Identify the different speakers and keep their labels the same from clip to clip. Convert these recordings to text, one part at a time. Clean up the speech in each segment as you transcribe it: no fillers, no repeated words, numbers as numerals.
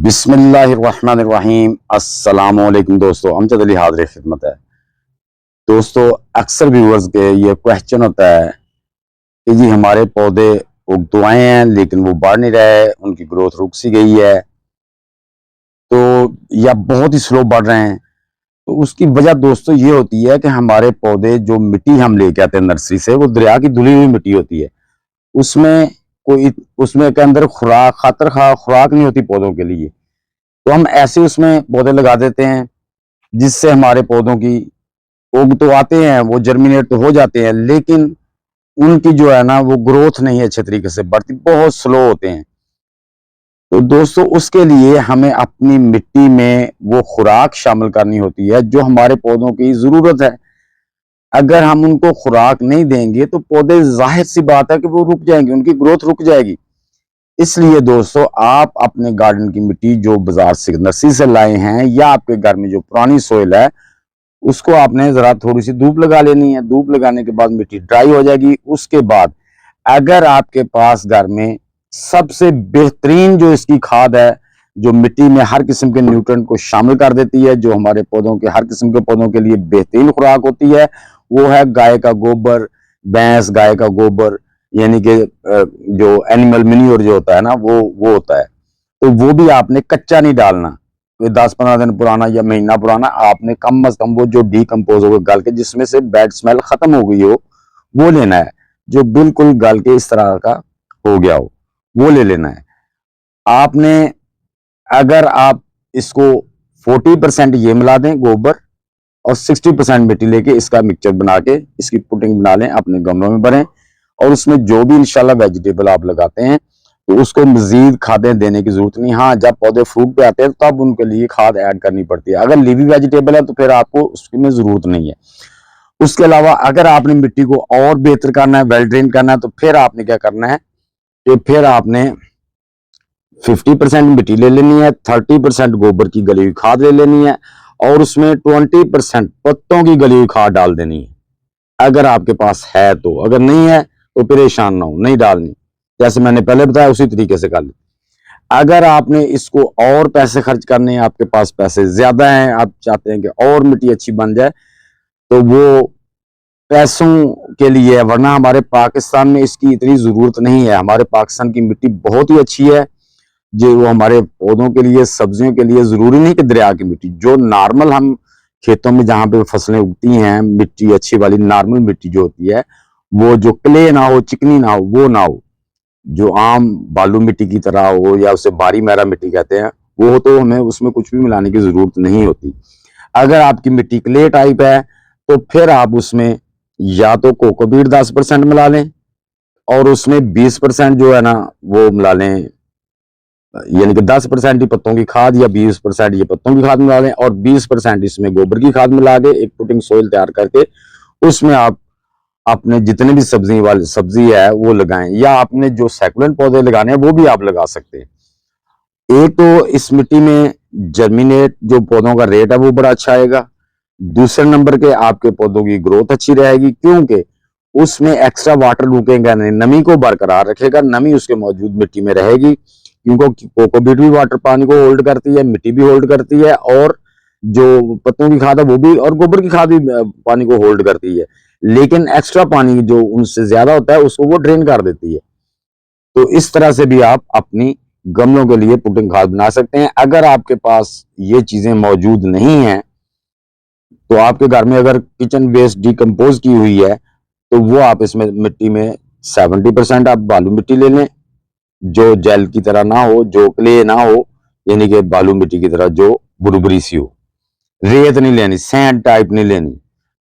Speaker 1: बिस्मिल्लाहिर्रहमानिर्रहीम। अस्सलामुअलैकुम दोस्तों, अमजद अली हाज़िर खिदमत है। दोस्तों, अक्सर व्यूअर्स के ये क्वेश्चन होता है कि जी हमारे पौधे उग तो आए हैं लेकिन वो बढ़ नहीं रहे, उनकी ग्रोथ रुक सी गई है तो या बहुत ही स्लो बढ़ रहे हैं। तो उसकी वजह दोस्तों ये होती है कि हमारे पौधे जो मिट्टी हम लेके आते हैं नर्सरी से, वो दरिया की धुली हुई मिट्टी होती है। उसमें कोई उसमें के अंदर खुराक नहीं होती पौधों के लिए। तो हम ऐसे उसमें पौधे लगा देते हैं जिससे हमारे पौधों की उग तो आते हैं, वो जर्मिनेट तो हो जाते हैं, लेकिन उनकी जो है ना वो ग्रोथ नहीं है अच्छे तरीके से बढ़ती, बहुत स्लो होते हैं। तो दोस्तों, उसके लिए हमें अपनी मिट्टी में वो खुराक शामिल करनी होती है जो हमारे पौधों की जरूरत है। अगर हम उनको खुराक नहीं देंगे तो पौधे, जाहिर सी बात है कि वो रुक जाएंगे, उनकी ग्रोथ रुक जाएगी। इसलिए दोस्तों, आप अपने गार्डन की मिट्टी जो बाजार से नर्सरी से लाए हैं या आपके घर में जो पुरानी सोइल है, उसको आपने जरा थोड़ी सी धूप लगा लेनी है। धूप लगाने के बाद मिट्टी ड्राई हो जाएगी। उसके बाद अगर आपके पास घर में सबसे बेहतरीन जो इसकी खाद है, जो मिट्टी में हर किस्म के न्यूट्रिएंट को शामिल कर देती है, जो हमारे पौधों के हर किस्म के पौधों के लिए बेहतरीन खुराक होती है, वो है गाय का गोबर, भैंस गाय का गोबर, यानी कि जो एनिमल मिन्योर जो होता है ना, वो होता है। तो वो भी आपने कच्चा नहीं डालना, कोई 10-15 दिन पुराना या महीना पुराना, आपने कम अज कम वो जो डीकम्पोज हो गया गल के, जिसमें से बैड स्मेल खत्म हो गई हो, वो लेना है। जो बिल्कुल गल के इस तरह का हो गया हो, वो ले लेना है आपने। अगर आप इसको 40% ये मिला दें गोबर और 60% मिट्टी लेके इसका मिक्सचर बना के इसकी पुटिंग बना लें, अपने गमलों में भरें, और उसमें जो भी इंशाल्लाह वेजिटेबल आप लगाते हैं तो उसको मजीद खादें देने की जरूरत नहीं। हाँ, जब पौधे फ्रूट पे आते हैं तब उनके लिए खाद ऐड करनी पड़ती है। अगर लिवी वेजिटेबल है तो फिर आपको उसकी में जरूरत नहीं है। उसके अलावा अगर आपने मिट्टी को और बेहतर करना है, वेल ड्रेन करना है, तो फिर आपने क्या करना है कि फिर आपने 50% मिट्टी ले लेनी है, 30% गोबर की गली हुई खाद ले लेनी है, और उसमें 20% पत्तों की गली हुई खाद डाल देनी है, अगर आपके पास है तो। अगर नहीं है तो परेशान ना हो, नहीं डालनी। जैसे मैंने पहले बताया उसी तरीके से कर ली। अगर आपने इसको और पैसे खर्च करने हैं, आपके पास पैसे ज्यादा हैं, आप चाहते हैं कि और मिट्टी अच्छी बन जाए, तो वो पैसों के लिए है, वरना हमारे पाकिस्तान में इसकी इतनी जरूरत नहीं है। हमारे पाकिस्तान की मिट्टी बहुत ही अच्छी है, जो वो हमारे पौधों के लिए, सब्जियों के लिए जरूरी नहीं कि दरिया की मिट्टी, जो नॉर्मल हम खेतों में जहां पे फसलें उगती हैं, मिट्टी अच्छी वाली नॉर्मल मिट्टी जो होती है, वो जो क्ले ना हो, चिकनी ना हो, वो ना हो, जो आम बालू मिट्टी की तरह हो, या उसे बारी मैरा मिट्टी कहते हैं, वो हो, तो हमें उसमें कुछ भी मिलाने की जरूरत नहीं होती। अगर आपकी मिट्टी क्ले टाइप है तो फिर आप उसमें या तो कोकोपीट 10% मिला लें, और उसमें 20% जो है ना वो मिला लें, यानी कि 10% ही पत्तों की खाद या 20% ये पत्तों की खाद मिला लें, और 20% इसमें गोबर की खाद मिला के एक पुटिंग सोइल तैयार करके उसमें आप अपने जितने भी सब्जी है वो लगाएं, या आपने जो सैकुलेंट पौधे लगाने हैं वो भी आप लगा सकते हैं। एक तो इस मिट्टी में जर्मिनेट जो पौधों का रेट है वो बड़ा अच्छा आएगा। दूसरे नंबर के आपके पौधों की ग्रोथ अच्छी रहेगी, क्योंकि उसमें एक्स्ट्रा वाटर रुकेगा नहीं, नमी को बरकरार रखेगा, नमी उसके मौजूद मिट्टी में रहेगी, क्योंकि कोकोपीट भी वाटर पानी को होल्ड करती है, मिट्टी भी होल्ड करती है, और जो पत्तों की खाद है वो भी, और गोबर की खाद भी पानी को होल्ड करती है, लेकिन एक्स्ट्रा पानी जो उनसे ज्यादा होता है उसको वो ड्रेन कर देती है। तो इस तरह से भी आप अपनी गमलों के लिए पुटिंग खाद बना सकते हैं। अगर आपके पास ये चीजें मौजूद नहीं है तो आपके घर में अगर किचन वेस्ट डिकम्पोज की हुई है तो वो आप इसमें मिट्टी में 70% आप बालू मिट्टी ले लें, जो जेल की तरह ना हो, जो क्ले ना हो, यानी कि बालू मिट्टी की तरह जो बुरबुरी सी हो। रेत नहीं लेनी, सैंड टाइप नहीं लेनी,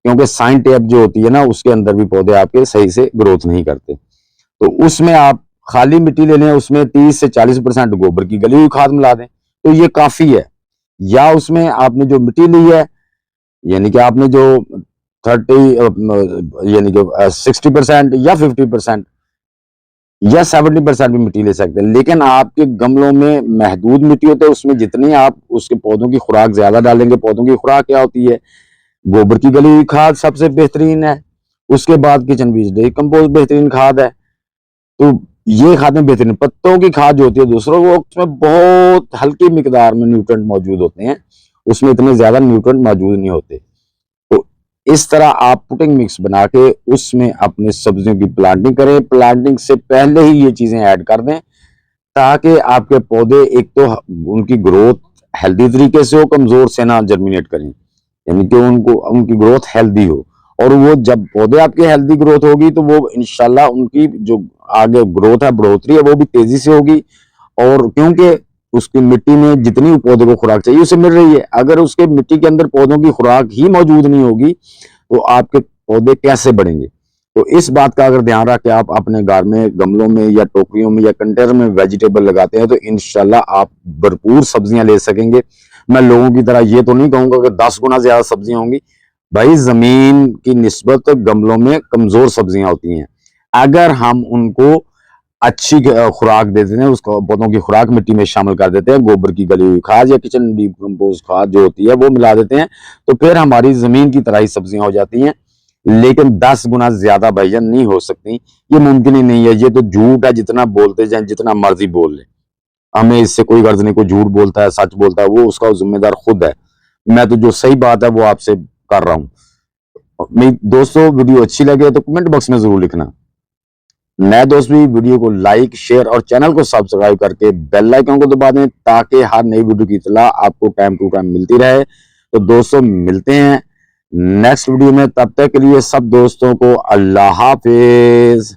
Speaker 1: क्योंकि सैंड टाइप जो होती है ना उसके अंदर भी पौधे आपके सही से ग्रोथ नहीं करते। तो उसमें आप खाली मिट्टी ले लें, उसमें 30 से 40% गोबर की गली हुई खाद मिला दें, तो ये काफी है। या उसमें आपने जो मिट्टी ली है, यानी कि आपने जो 30 यानी कि 60% या 50% या 70% भी मिट्टी ले सकते हैं, लेकिन आपके गमलों में महदूद मिट्टी होती है, उसमें जितनी आप उसके पौधों की खुराक ज्यादा डालेंगे। पौधों की खुराक क्या होती है? गोबर की गली हुई खाद सबसे बेहतरीन है, उसके बाद किचन वेस्ट डिकम्पोज बेहतरीन खाद है। तो ये खाद में बेहतरीन। पत्तों की खाद जो होती है दूसरों, वो उसमें बहुत हल्की मिकदार में न्यूट्रिएंट मौजूद होते हैं, उसमें इतने ज्यादा न्यूट्रिएंट मौजूद नहीं होते। तो इस तरह आप पुटिंग मिक्स बना के उसमें अपने सब्जियों की प्लांटिंग करें। प्लांटिंग से पहले ही ये चीजें ऐड कर दें, ताकि आपके पौधे एक तो उनकी ग्रोथ हेल्दी तरीके से हो, कमजोर से ना जर्मिनेट करें, यानी कि उनको उनकी ग्रोथ हेल्दी हो। और वो जब पौधे आपकी हेल्दी ग्रोथ होगी तो वो इंशाल्लाह उनकी जो आगे ग्रोथ है, बढ़ोतरी है, वो भी तेजी से होगी। और क्योंकि उसकी मिट्टी में जितनी पौधे को खुराक चाहिए उसे मिल रही है, अगर उसके मिट्टी के अंदर पौधों की खुराक ही मौजूद नहीं होगी तो आपके पौधे कैसे बढ़ेंगे। तो इस बात का अगर ध्यान रख के आप अपने घर में गमलों में या टोकरियों में या कंटेनर में वेजिटेबल लगाते हैं तो इंशाल्लाह आप भरपूर सब्जियां ले सकेंगे। मैं लोगों की तरह ये तो नहीं कहूंगा कि 10 गुना ज्यादा सब्जियां होंगी। भाई जमीन की निस्बत गमलों में कमजोर सब्जियां होती हैं, अगर हम उनको अच्छी खुराक देते हैं, उसको पौधों की खुराक मिट्टी में शामिल कर देते हैं, गोबर की गली हुई खाद या किचन डिकम्पोज खाद जो होती है वो मिला देते हैं, तो फिर हमारी जमीन की तरह ही सब्जियां हो जाती हैं। लेकिन 10 गुना ज्यादा भाईजान नहीं हो सकती, ये मुमकिन ही नहीं है। ये तो झूठ है, जितना बोलते जाए, जितना मर्जी बोल ले, हमें इससे कोई गर्ज नहीं। कोई झूठ बोलता है, सच बोलता है, वो उसका जिम्मेदार खुद है। मैं तो जो सही बात है वो आपसे कर रहा हूँ। मेरी दोस्तों वीडियो अच्छी लगे तो कमेंट बॉक्स में जरूर लिखना। नए दोस्त भी वीडियो को लाइक शेयर और चैनल को सब्सक्राइब करके बेल आइकन को दबा दें, ताकि हर नई वीडियो की इत्तला आपको टाइम टू टाइम मिलती रहे। तो दोस्तों मिलते हैं नेक्स्ट वीडियो में, तब तक के लिए सब दोस्तों को अल्लाह हाफिज।